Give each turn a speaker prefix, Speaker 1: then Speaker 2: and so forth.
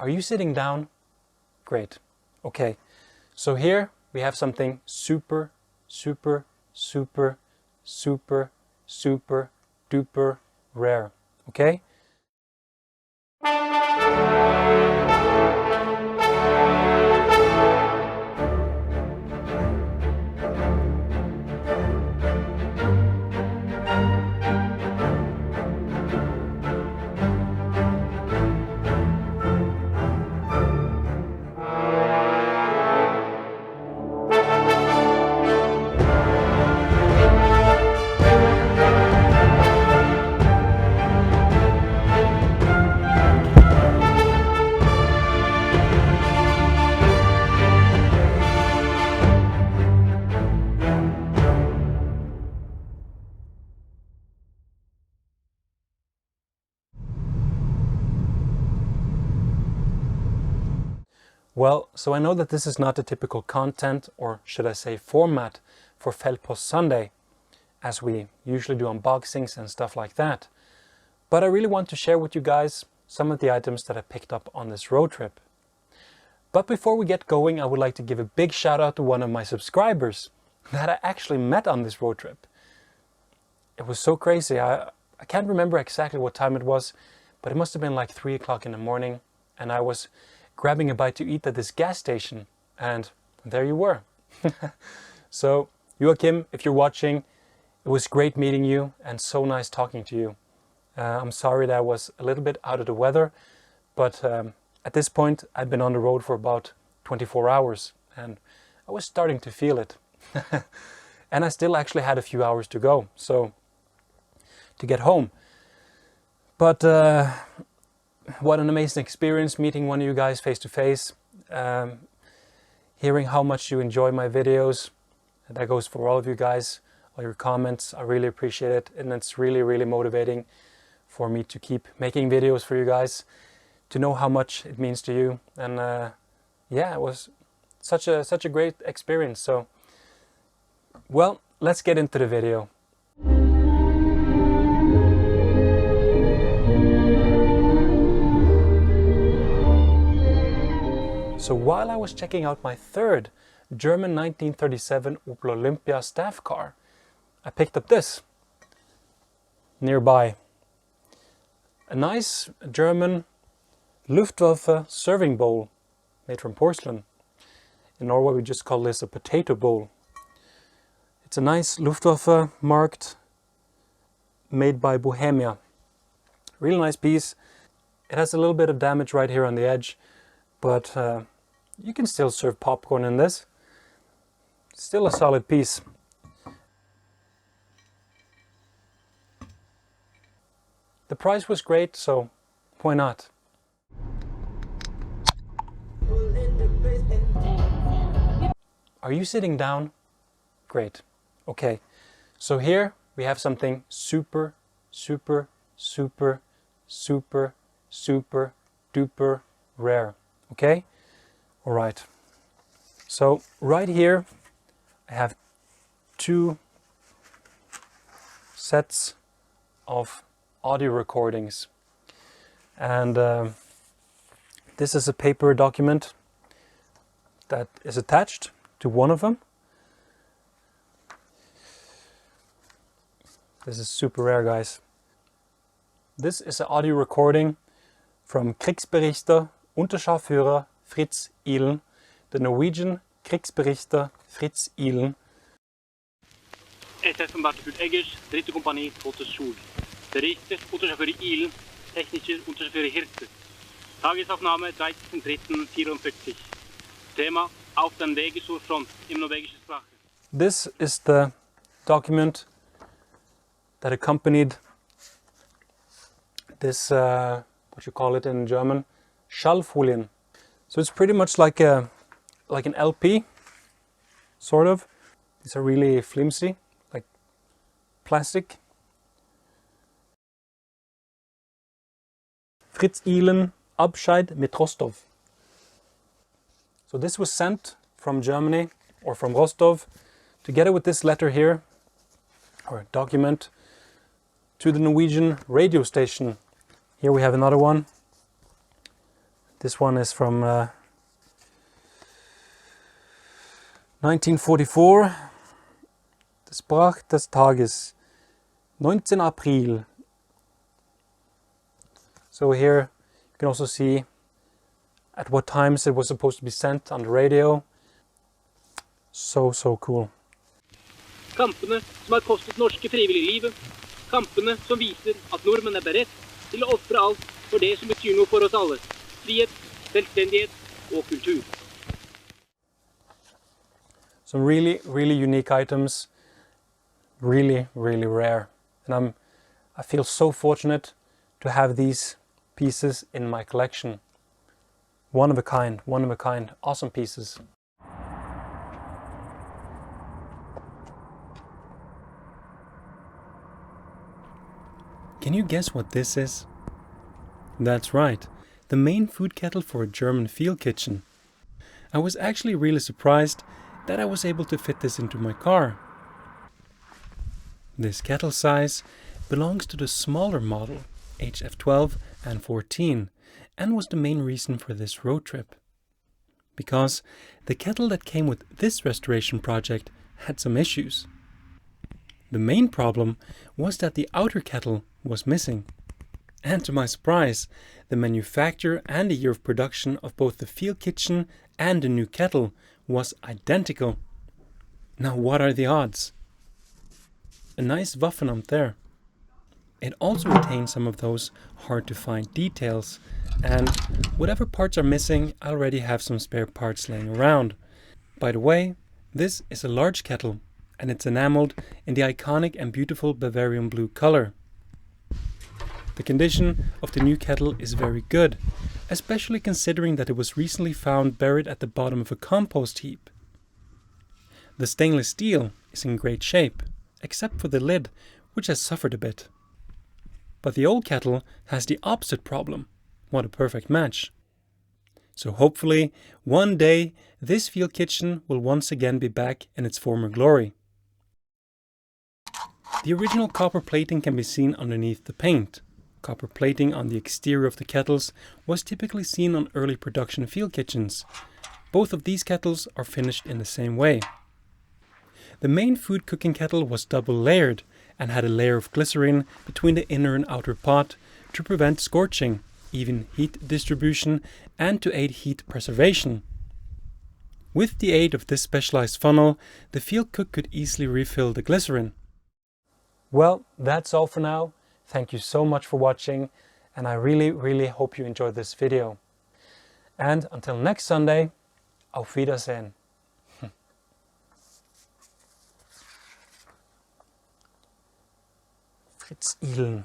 Speaker 1: Are you sitting down? Great. Okay, so here we have something super, super, super, super, super duper rare. Okay? Well, so I know that this is not the typical content, or should I say format, for Feldpost Sunday, as we usually do unboxings and stuff like that. But I really want to share with you guys some of the items that I picked up on this road trip. But before we get going, I would like to give a big shout out to one of my subscribers that I actually met on this road trip. It was so crazy. I can't remember exactly what time it was, but it must have been like 3 o'clock in the morning, and I was grabbing a bite to eat at this gas station, and there you were. So, Joachim, if you're watching, it was great meeting you and so nice talking to you. I'm sorry that I was a little bit out of the weather, but at this point I'd been on the road for about 24 hours and I was starting to feel it. And I still actually had a few hours to go, so to get home. But what an amazing experience meeting one of you guys face to face, hearing how much you enjoy my videos. And that goes for all of you guys, all your comments. I really appreciate it, and it's really, really motivating for me to keep making videos for you guys, to know how much it means to you. And yeah, it was such a great experience. So, well, let's get into the video. So while I was checking out my third German 1937 Opel Olympia staff car, I picked up this nearby. A nice German Luftwaffe serving bowl made from porcelain. In Norway we just call this a potato bowl. It's a nice Luftwaffe marked, made by Bohemia. Really nice piece. It has a little bit of damage right here on the edge, but you can still serve popcorn in this. Still a solid piece. The price was great, so why not? Are you sitting down? Great. Okay, so here we have something super, super, super, super, super duper rare. Okay? Alright. So right here I have 2 sets of audio recordings, and this is a paper document that is attached to one of them. This is super rare, guys. This is an audio recording from Kriegsberichter Unterscharführer Fritz Ihlen, the Norwegian Kriegsberichter Fritz Ihlen.
Speaker 2: SS-Kommandant Eggers, 3. Kompanie, 12. Schul. Berichtet Unterscharführer Ihlen, technischer Unterscharfürer Hirte. Tagesaufnahme 13.03.44. Thema: Auf den Wege zur Front im norwegischen Sprache.
Speaker 1: This is the document that accompanied this, what you call it in German, Schallfolien. So it's pretty much like an LP, sort of. These are really flimsy, like plastic. Fritz Ihlen, Abscheid mit Rostov. So this was sent from Germany, or from Rostov, together with this letter here, or document, to the Norwegian radio station. Here we have another one. This one is from 1944. Das Brach des Tages, 19 April. So here you can also see at what times it was supposed to be sent on the radio. So cool.
Speaker 2: Kampene som har kostet norske frivillige livet. Kampene som viser at nordmenn er beredt til å ofre alt for det som betyr noe for oss alle. Frihet, selvstendighet og kultur.
Speaker 1: Some really unique items. Really rare. And I feel so fortunate to have these pieces in my collection. One of a kind, awesome pieces. Can you guess what this is? That's right, the main food kettle for a German field kitchen. I was actually really surprised that I was able to fit this into my car. This kettle size belongs to the smaller model, HF12 and 14, and was the main reason for this road trip. Because the kettle that came with this restoration project had some issues. The main problem was that the outer kettle was missing. And to my surprise, the manufacture and the year of production of both the field kitchen and the new kettle was identical. Now what are the odds? A nice Waffenamt there. It also retains some of those hard to find details, and whatever parts are missing, I already have some spare parts laying around. By the way, this is a large kettle, and it's enameled in the iconic and beautiful Bavarian blue color. The condition of the new kettle is very good, especially considering that it was recently found buried at the bottom of a compost heap. The stainless steel is in great shape, except for the lid, which has suffered a bit. But the old kettle has the opposite problem. What a perfect match. So hopefully, one day, this field kitchen will once again be back in its former glory. The original copper plating can be seen underneath the paint. Copper plating on the exterior of the kettles was typically seen on early production field kitchens. Both of these kettles are finished in the same way. The main food cooking kettle was double layered and had a layer of glycerin between the inner and outer pot to prevent scorching, even heat distribution, and to aid heat preservation. With the aid of this specialized funnel, the field cook could easily refill the glycerin. Well, that's all for now. Thank you so much for watching, and I really hope you enjoyed this video. And until next Sunday, auf Wiedersehen. Fritz Ihlen.